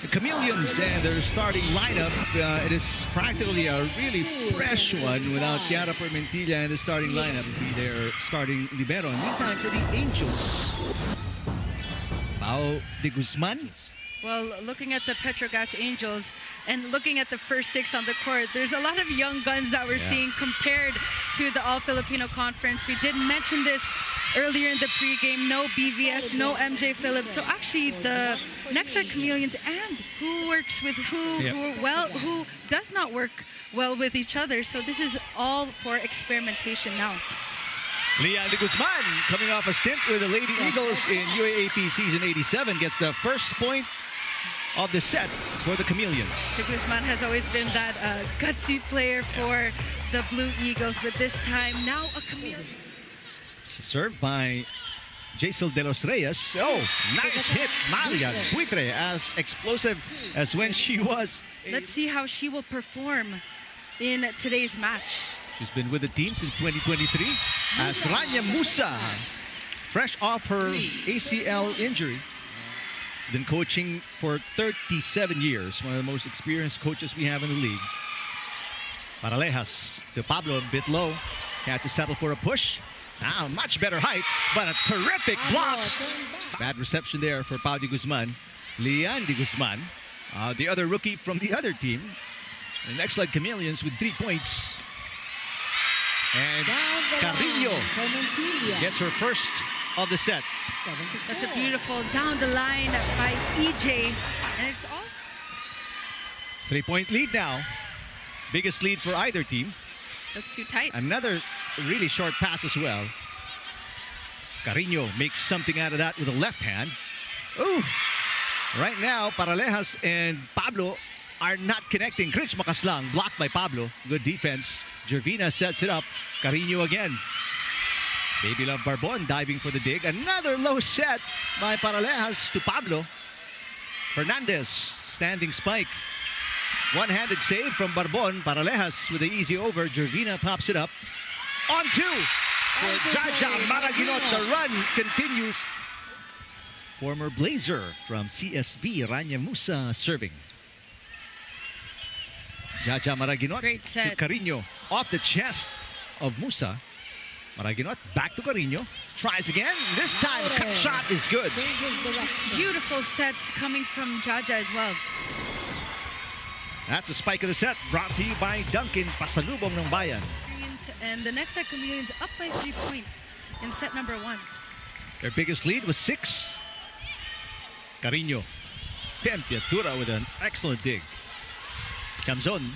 Chameleons and their starting lineup. It is practically a really fresh one without Kiara Permentilla in the starting lineup. Their starting libero. Meantime, for the Angels, Pao de Guzman. Well, looking at the Petro Gazz Angels and looking at the first six on the court, there's a lot of young guns that we're seeing compared to the All-Filipino Conference. We did mention this earlier in the pregame. No BVS, no MJ Phillips. So actually, the Nxled Chameleons and who works with who, who does not work well with each other. So this is all for experimentation now. Lian de Guzman, coming off a stint with the Lady Eagles in UAAP Season 87, gets the first point of the set for the Chameleons. De Guzman has always been that gutsy player for the Blue Eagles, but this time now a Chameleon. Served by Nxled de los Reyes. Oh, nice hit. Marian Buitre, as explosive as when she was. Let's see how she will perform in today's match. She's been with the team since 2023 as Rania Musa, fresh off her ACL injury. She's been coaching for 37 years, one of the most experienced coaches we have in the league. Paralejas to Pablo, a bit low. Had to settle for a push. Now, much better height, but a terrific block. Bad reception there for Pao de Guzman. Lian de Guzman, the other rookie from the other team. The Nxled Chameleons with 3 points. And Carrillo gets her first of the set. That's a beautiful down the line by EJ. And it's all 3-point lead now. Biggest lead for either team. That's too tight. Another really short pass as well. Carrillo makes something out of that with a left hand. Ooh! Right now, Paralejas and Pablo are not connecting. Chris Makaslang blocked by Pablo. Good defense. Gervina sets it up. Carrillo again. Baby Love Barbon diving for the dig. Another low set by Paralejas to Pablo. Fernandez, standing spike. One-handed save from Barbon. Paralejas with the easy over. Gervina pops it up. On two. For Jaja Maraginot. The run continues. Former Blazer from CSB, Rania Musa serving. Jaja Maraginot to Carrillo. Off the chest of Musa. Maraginot back to Carrillo. Tries again. This time the cut shot is good. Beautiful sets coming from Jaja as well. That's the spike of the set, brought to you by Dunkin, Pasalubong ng Bayan. And the Nxled Chameleons up by 3 points in set number 1. Their biggest lead was 6. Carrillo. Tempiatura with an excellent dig. Comes on.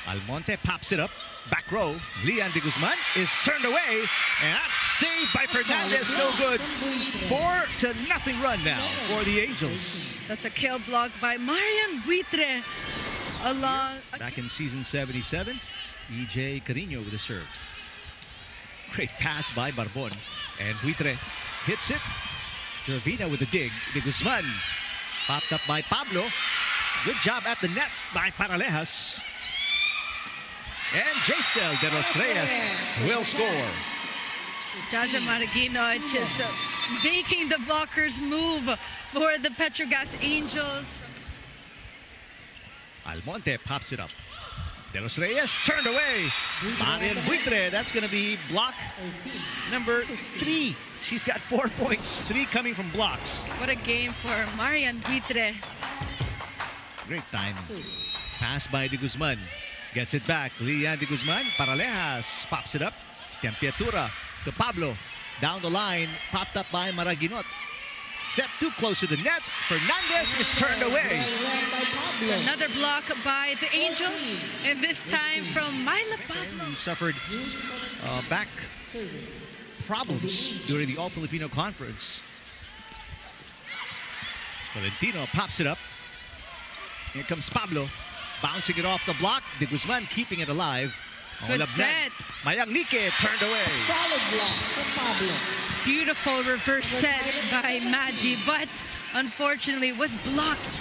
Almonte pops it up. Back row. Lian de Guzman is turned away. And that's saved by Fernandez. No good. 4-0 run now for the Angels. That's a kill block by Marian Buitre. Back in season 77, EJ Carrillo with a serve. Great pass by Barbon. And Buitre hits it. Gervina with a dig. De Guzman popped up by Pablo. Good job at the net by Paralejas. And Nxled de los Reyes will score. Jaja Maraginot just making the blockers move for the Petro Gazz Angels. Almonte pops it up. De los Reyes turned away. Marian Buitre, that's going to be block number 3. She's got 4 points, 3 coming from blocks. What a game for Marian Buitre. Great timing. Pass by de Guzman. Gets it back. Lian de Guzman. Paralejas pops it up. Tempiatura to Pablo. Down the line. Popped up by Maraginot. Set too close to the net. Fernandez is turned away. So another block by the Angels. And this time from Myla Pablo. He suffered back problems during the All-Filipino Conference. Valentino pops it up. Here comes Pablo. Bouncing it off the block. De Guzman keeping it alive. Good set. Mayang Nike turned away. Solid block from Pablo. Beautiful reverse set by Maggi, but unfortunately was blocked.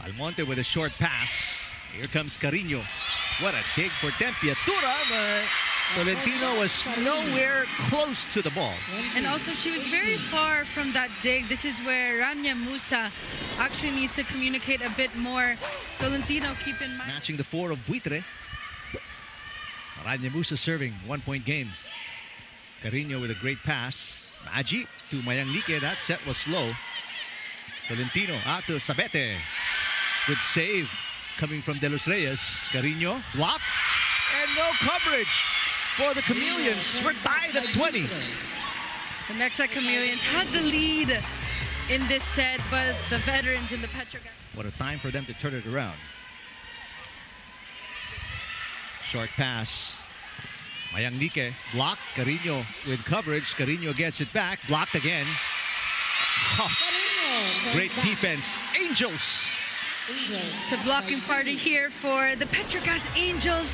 Almonte with a short pass. Here comes Carrillo. What a dig for Tempiatura. Tolentino was nowhere close to the ball. And also, she was very far from that dig. This is where Rania Musa actually needs to communicate a bit more. Tolentino, keep in mind. Matching the 4 of Buitre. Rania Musa serving, 1-point game. Carino with a great pass. Maji to Mayanglike. That set was slow. Tolentino out to Sabete. Good save coming from De Los Reyes. Carino block and no coverage for the Chameleons. We're tied at 20. The Nxled Chameleons had the lead in this set, but the veterans in the Petro Gazz. What a time for them to turn it around. Short pass. Mayanglike blocked. Carino with coverage. Carino gets it back. Blocked again. Oh, great defense. Angels. It's a blocking party here for the Petro Gazz Angels.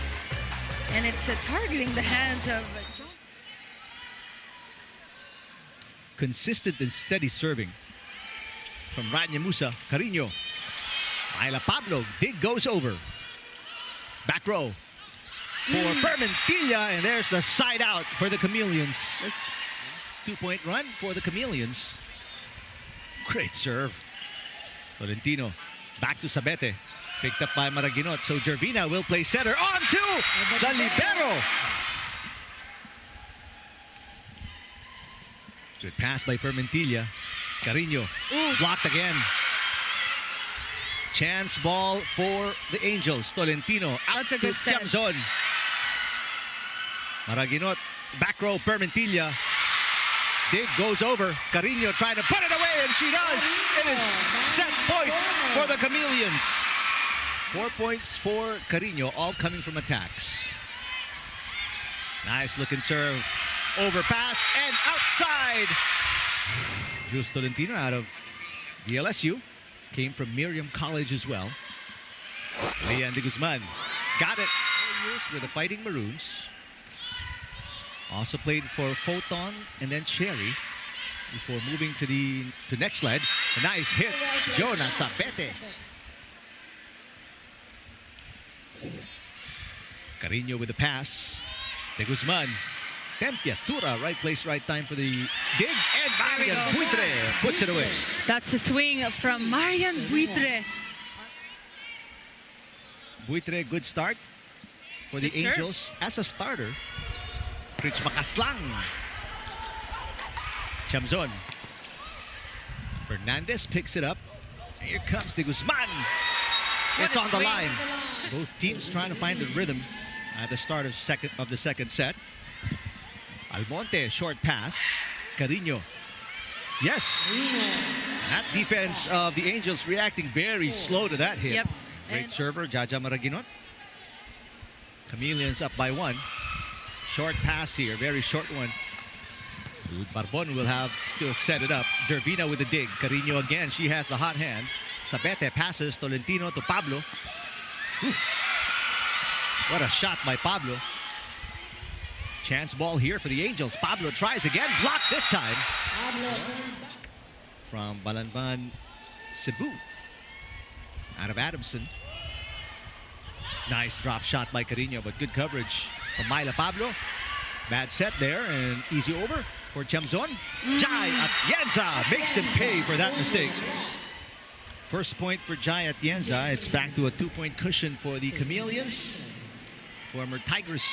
And it's targeting the hands of John. Consistent and steady serving from Rania Musa. Carino. Ayla Pablo. Dig goes over. Back row for Permentilla, and there's the side out for the Chameleons. 2-point run for the Chameleons. Great serve. Tolentino back to Sabete. Picked up by Maraginot. So Gervina will play center. On to the libero. Good pass by Permentilla. Carino blocked again. Chance ball for the Angels. Tolentino out That's a to good set. Tiamzon. Maraginot, back row, Permentilla. Dig goes over. Carino trying to put it away, and she does. It is set point for the Chameleons. 4 points for Carino, all coming from attacks. Nice looking serve. Overpass and outside. Jules Tolentino out of VLSU. Came from Miriam College as well. Leanne de Guzman got it. 4 years with the Fighting Maroons. Also played for Photon and then Cherry before moving to Nxled. A nice hit. Jonah Sabete. Carino with the pass. De Guzman. Tempiatura, right place, right time for the dig. And Marian Buitre puts it away. That's a swing from Marian Buitre. Buitre, good start for the Good serve. Angels as a starter. Rich Makaslang. Tiamzon. Fernandez picks it up. Here comes De Guzman. It's on the line. Both teams trying to find the rhythm at the start of the second set. Almonte, short pass. Carino. Yes. That defense of the Angels reacting very slow to that hit. Yep. Great And server, Jaja Maraginot. Chameleons up by 1. Short pass here, very short one. Barbon will have to set it up. Gervina with the dig. Carino again, she has the hot hand. Sabete passes Tolentino to Pablo. Whew. What a shot by Pablo. Chance ball here for the Angels. Pablo tries again, blocked this time. From Balanban Cebu. Out of Adamson. Nice drop shot by Carino, but good coverage from Myla Pablo. Bad set there, and easy over for Tiamzon. Jai Atienza makes them pay for that mistake. First point for Jai Atienza. It's back to a 2-point cushion for the Chameleons. Former Tigers.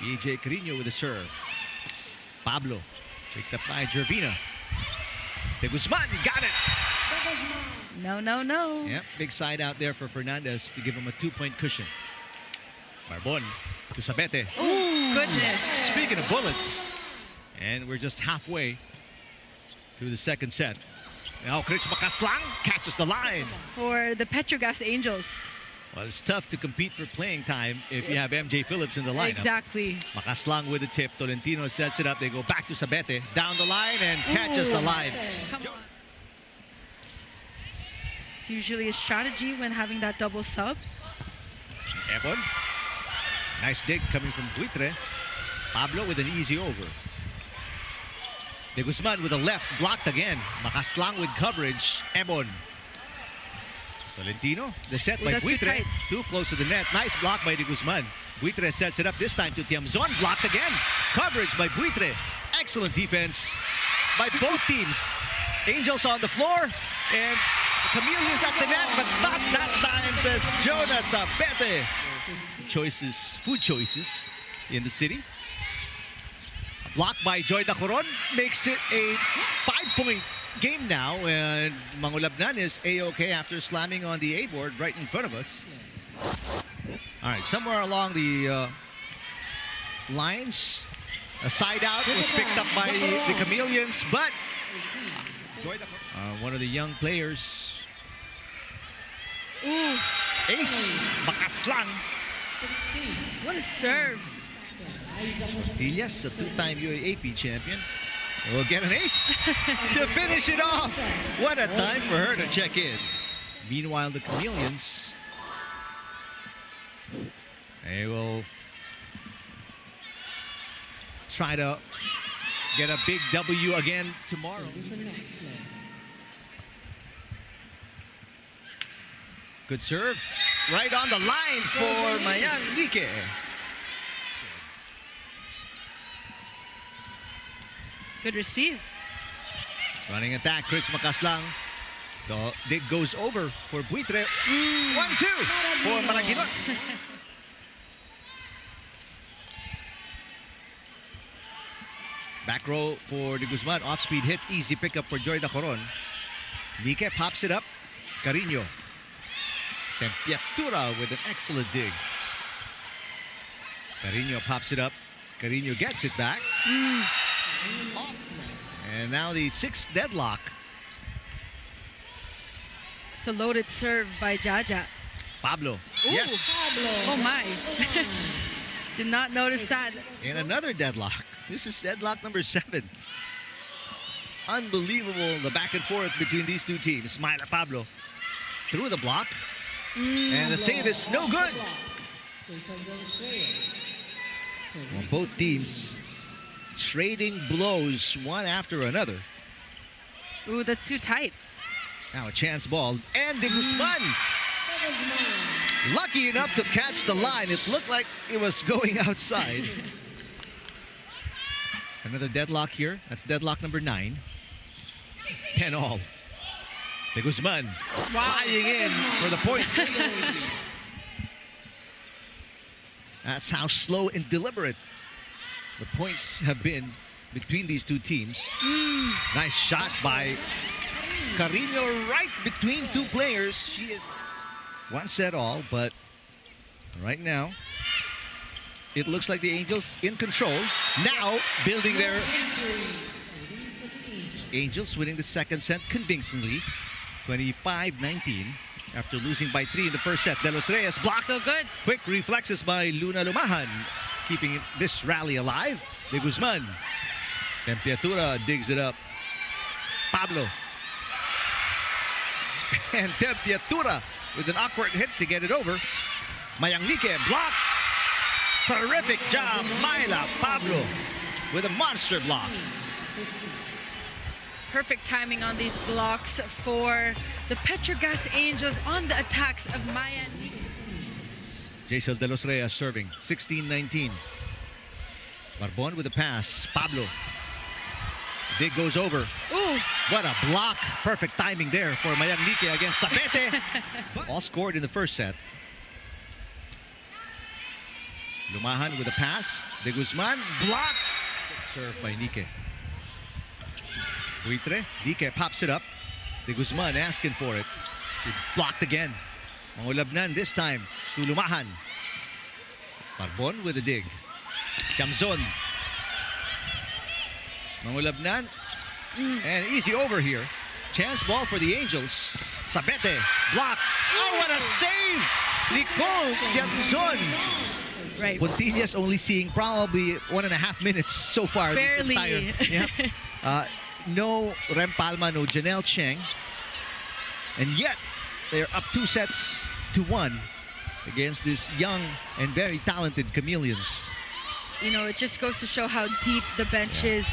EJ Carino with a serve. Pablo picked up by Gervina. De Guzman got it. no. Yep, big side out there for Fernandez to give him a 2-point cushion. Barbon to Sabete. Oh, goodness. Speaking of bullets, and we're just halfway through the second set. Now Chris Makaslang catches the line. For the Petro Gazz Angels. Well, it's tough to compete for playing time if you have MJ Phillips in the lineup. Exactly. Makaslang with the tip. Tolentino sets it up. They go back to Sabete. Down the line and catches the line. Come on. It's usually a strategy when having that double sub. Ebon. Nice dig coming from Buitre. Pablo with an easy over. De Guzman with a left, blocked again. Makaslang with coverage. Ebon. Tolentino, the set Ooh, by that's too Buitre, tight. too close to the net. Nice block by De Guzman. Buitre sets it up this time to Tiamzon, blocked again. Coverage by Buitre. Excellent defense by both teams. Angels on the floor, and the Chameleons at the net, but not that time, says Jonas Abete. Food choices in the city. A block by Joy Dacoron makes it a 5-point game now, and Mangulabnan is A-OK after slamming on the A-board right in front of us. All right, somewhere along the lines, a side out was picked up by the Chameleons, but one of the young players, Ooh, Ace Makaslang. what a serve. Diaz, the two-time UAAP champion, will get an ace to finish it off. What a time for her to check in. Meanwhile, the Chameleons, they will try to get a big W again tomorrow. Good serve. Right on the line for Mayang Like. Good receive. Running attack, Chris Makaslang. The dig goes over for Buitre. 1-2 for Maraguinot. Back row for De Guzman. Off-speed hit. Easy pickup for Joy Dacoron. Like pops it up. Carino. Tempiatura with an excellent dig. Carino pops it up. Carino gets it back. And now the sixth deadlock. It's a loaded serve by Jaja. Pablo. Ooh. Yes. Oh my. Did not notice that. And another deadlock. This is deadlock number 7. Unbelievable, the back and forth between these two teams. Myla Pablo through the block. And the save is no good. Well, both teams trading blows one after another. Ooh, that's too tight. Now a chance ball. And De Guzman, lucky enough to catch the line. It looked like it was going outside. Another deadlock here. That's deadlock number 9. 10-all. De Guzman flying in for the point. That's how slow and deliberate the points have been between these two teams. Nice shot by Carino right between two players. She is one set all, but right now it looks like the Angels in control. Now building their Angels winning the second set convincingly, 25-19 after losing by 3 in the first set. De Los Reyes blocked. So good. Quick reflexes by Luna Lumahan, keeping this rally alive. De Guzman. Tempiatura digs it up. Pablo. And Tempiatura with an awkward hit to get it over. Mayang Like block. Terrific job, Myla Pablo with a monster block. Perfect timing on these blocks for the Petro Gazz Angels on the attacks of Mayan. Jacel De Los Reyes serving. 16-19. Barbon with a pass. Pablo. Dig goes over. Ooh. What a block. Perfect timing there for Mayang Like against Sabete. All scored in the first set. Lumahan with a pass. De Guzman block. Served by Like. Buitre. Like pops it up. De Guzman asking for it. Blocked again. Mangulabnan this time to Lumahan. Barbon with a dig. Chamzon. Mangulabnan. And easy over here. Chance ball for the Angels. Sabete. Block. Oh, what a save! Nicole Chamzon. Right. Pontillas only seeing probably 1.5 minutes so far. Barely. This entire, yeah. No Rem Palma, no Janelle Cheng. And yet, they're up 2-1 against this young and very talented Chameleons. You know, it just goes to show how deep the bench is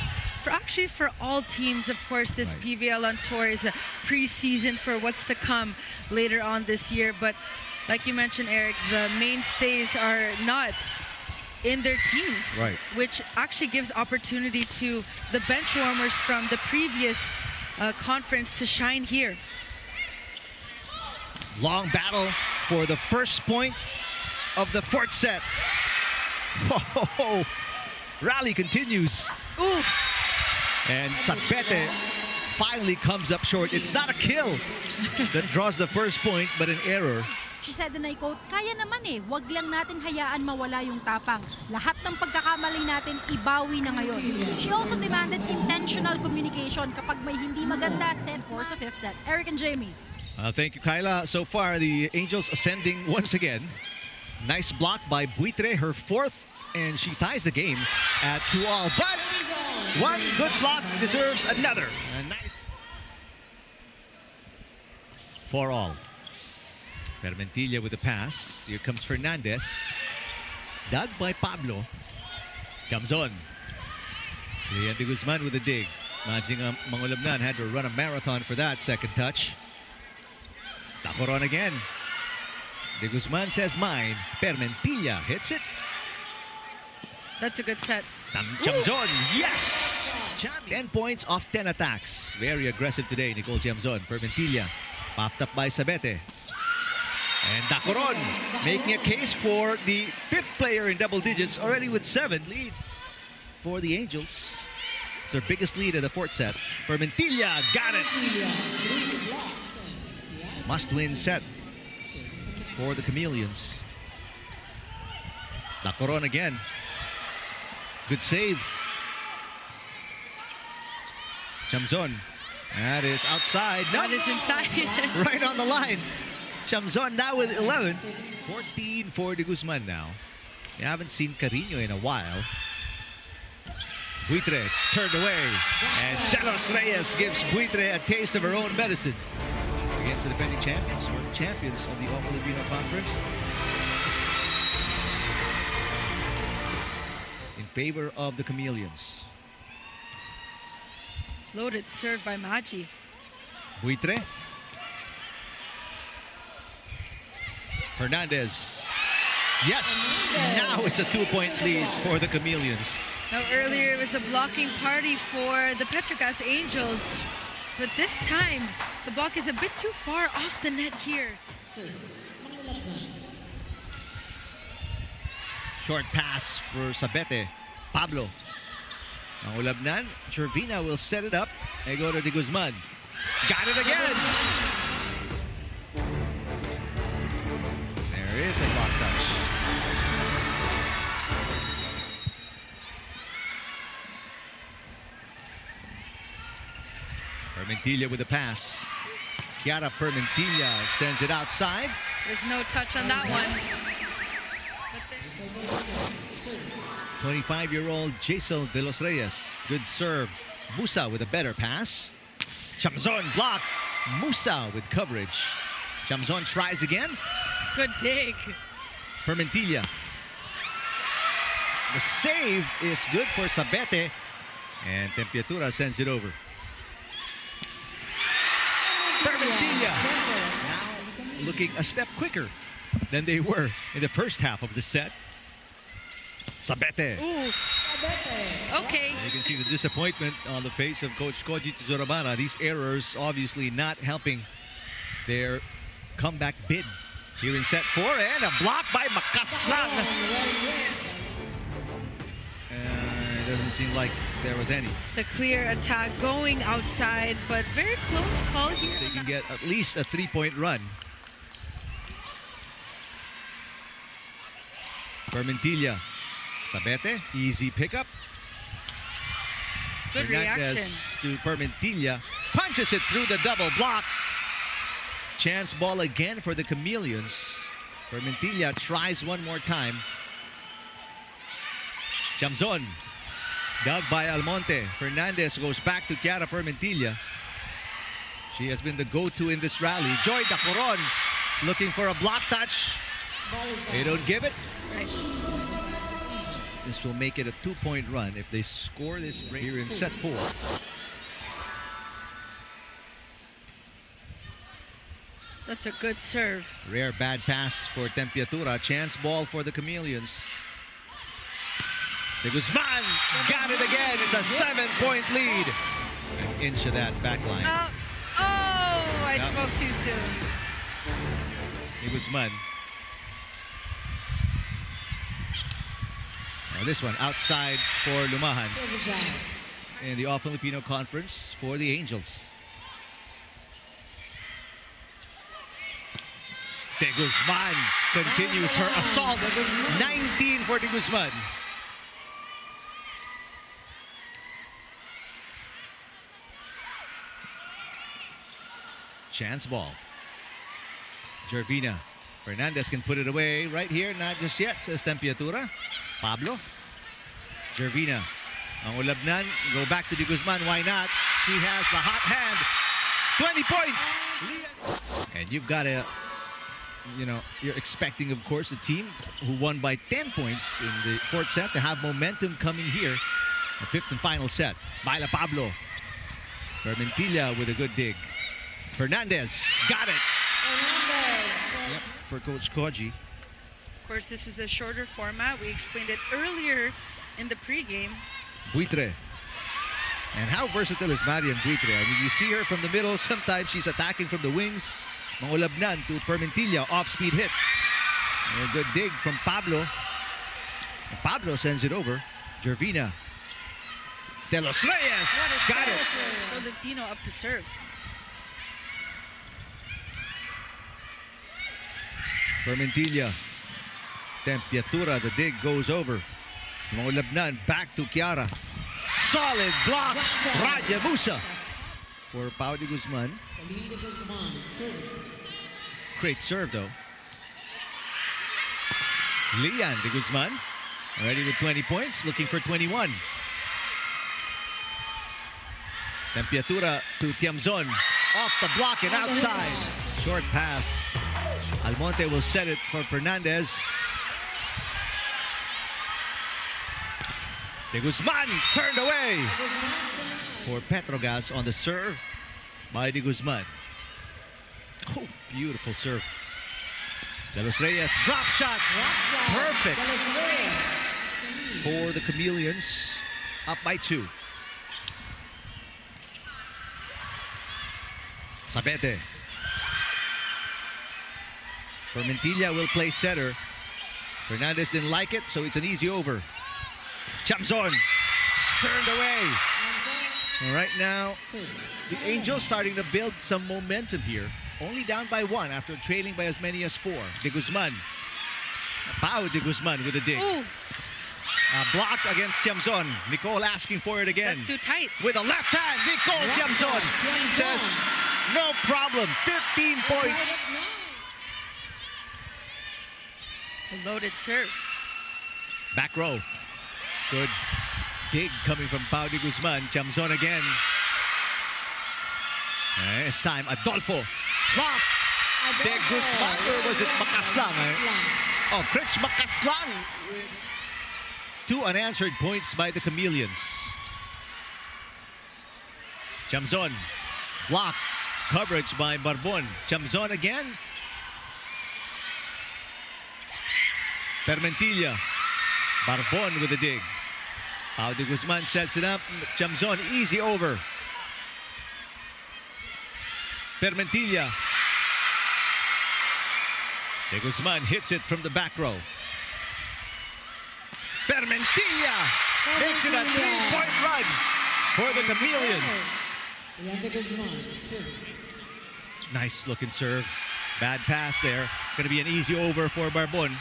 actually for all teams, of course, this Right. PVL on tour is a preseason for what's to come later on this year. But like you mentioned, Eric, the mainstays are not in their teams, Right. which actually gives opportunity to the bench warmers from the previous conference to shine here. Long battle for the first point of the fourth set. Whoa. Rally continues. Ooh, And Sabete finally comes up short. It's not a kill that draws the first point, but an error. She said, and I quote, "Kaya naman eh, wag lang natin hayaan mawala yung tapang. Lahat ng pagkakamali natin, ibawi na ngayon." She also demanded intentional communication kapag may hindi maganda, said for sa fifth set. Eric and Jamie. Thank you, Kyla. So far, the Angels ascending once again. Nice block by Buitre, her fourth, and she ties the game at 2-all. But one good block deserves another. A nice 4-all. Permentilla with the pass. Here comes Fernandez. Dug by Pablo. Comes on. Leon de Guzman with a dig. Manjing Mangulabnan had to run a marathon for that second touch. Tacoron again. De Guzman says mine. Permentilla hits it. that's a good set. Chamzon, yes! 10 points off 10 attacks. Very aggressive today, Nicole Chamzon. Permentilla, popped up by Sabete. And Tacoron making a case for the fifth player in double digits, already with 7 lead for the Angels. It's their biggest lead of the fourth set. Permentilla got it. Must-win set for the Chameleons. Tacoron again. Good save. Chamzon. That is outside. No, That is inside. right on the line. Chamzon now with 11. 14 for De Guzman now. You haven't seen Carino in a while. Buitre turned away. And De Los Reyes gives Buitre a taste of her own medicine. Against the defending champions, or champions of the All-Filipino Conference. In favor of the Chameleons. Loaded serve by Maji. Buitre. Fernandez. Yes! Now it's a 2-point lead for the Chameleons. Now earlier it was a blocking party for the Petro Gazz Angels. But this time, the block is a bit too far off the net here. Short pass for Sabete. Pablo. Mangulabnan. Gervina will set it up. They go to De Guzman. Got it again! There is a block touch. Permentilla with the pass. Chiara Permentilla sends it outside. There's no touch on that one. But 25-year-old Jaisel De Los Reyes. Good serve. Musa with a better pass. Chamzon blocked. Musa with coverage. Chamzon tries again. good dig. Permentilla. The save is good for Sabete. And Tempiatura sends it over. Permentilla now looking a step quicker than they were in the first half of the set. Sabete. Ooh. Okay. You can see the disappointment on the face of Coach Koji Tizorabara. These errors obviously not helping their comeback bid here in set 4. And a block by Makaslang. It doesn't seem like there was any. It's a clear attack going outside, but very close call here. They can get at least a 3-point run. Permentilla. Sabete, easy pickup. Good Fernandez reaction. to Permentilla. Punches it through the double block. Chance ball again for the Chameleons. Permentilla tries one more time. Chamzon. Dug by Almonte. Fernandez goes back to Chiara Permentilla. She has been the go-to in this rally. Joy Dacoron looking for a block touch. They don't give it. Right. This will make it a 2-point run if they score this here in set 4. That's a good serve. Rare bad pass for Tempiatura. Chance ball for the Chameleons. De Guzman got it again. It's a 7-point lead. An inch of that back line. I spoke too soon. De Guzman. Now this one outside for Lumahan Service out. in the All-Filipino Conference for the Angels. De Guzman continues her assault. 19 for De Guzman. Chance ball. Gervina. Fernandez can put it away right here. Not just yet, says Tempiatura. Pablo. Gervina. Mangulabnan. Go back to De Guzman. Why not? She has the hot hand. 20 points. And you've got to, you're expecting, of course, the team who won by 10 points in the 4th set to have momentum coming here. The 5th and final set. Baila Pablo. Vermentilla with a good dig. Fernandez got it. Fernandez. Yep, for Coach Koji. Of course, this is a shorter format. We explained it earlier in the pregame. Buitre. And how versatile is Marian Buitre? I mean, you see her from the middle. Sometimes she's attacking from the wings. Mangulabnan to Permentilla. Off-speed hit. And a good dig from Pablo. And Pablo sends it over. Gervina. De Los Reyes. Got it. Tolentino up to serve. Permentilla. Tempiatura. The dig goes over. Mangulabnan back to Kiara. Solid block. Raja Musa for Pau de Guzman. De Guzman. Serve. Great serve though. Lian de Guzman already with 20 points, looking for 21. Tempiatura to Tiamzon. Off the block and outside. Short pass. Almonte will set it for Fernandez. De Guzman turned away for Petro Gazz on the serve by De Guzman. Oh, beautiful serve. De Los Reyes drop shot. Perfect for the Chameleons. Up by 2. Sabete. Permentilla will play setter. Fernandez didn't like it, so it's an easy over. Chamzon turned away. And right now, the Angels starting to build some momentum here. Only down by 1 after trailing by as many as 4. De Guzman. Pau de Guzman with a dig. Blocked against Tiamzon. Nicole asking for it again. That's too tight. With a left hand, Nicole Tiamzon says, no problem. 15 points. It's a loaded serve. Back row. Good dig coming from Pau de Guzman. Tiamzon again. And this time, Adolfo. Block. De Guzman, or was it Makaslang? Oh, Chris Makaslang. 2 unanswered points by the Chameleons. Tiamzon. Block. Coverage by Barbon. Tiamzon again. Permentilla. Barbon with a dig. Pau de Guzman sets it up. Tiamzon easy over. Permentilla. De Guzman hits it from the back row. Permentilla makes it a 3-point run for the Chameleons. Nice looking serve. Bad pass there. Going to be an easy over for Barbon.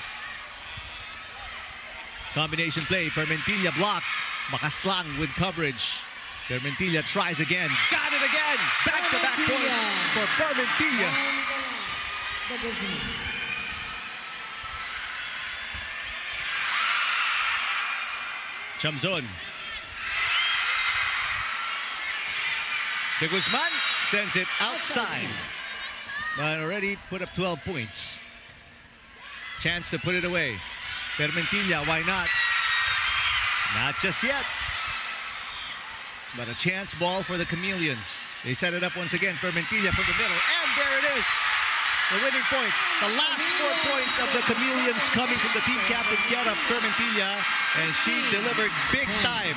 Combination play. Permentilla block. Makaslang with coverage. Permentilla tries again. Got it again. Back-to-back points for Permentilla. Chamzon. De Guzman sends it outside. But already put up 12 points. Chance to put it away. Permentilla, why not? Not just yet. But a chance ball for the Chameleons. They set it up once again for Mantilla from the middle. And there it is. The winning point. The last 4 points of the Chameleons coming from the team captain, Kiara Mantilla. And she delivered big time.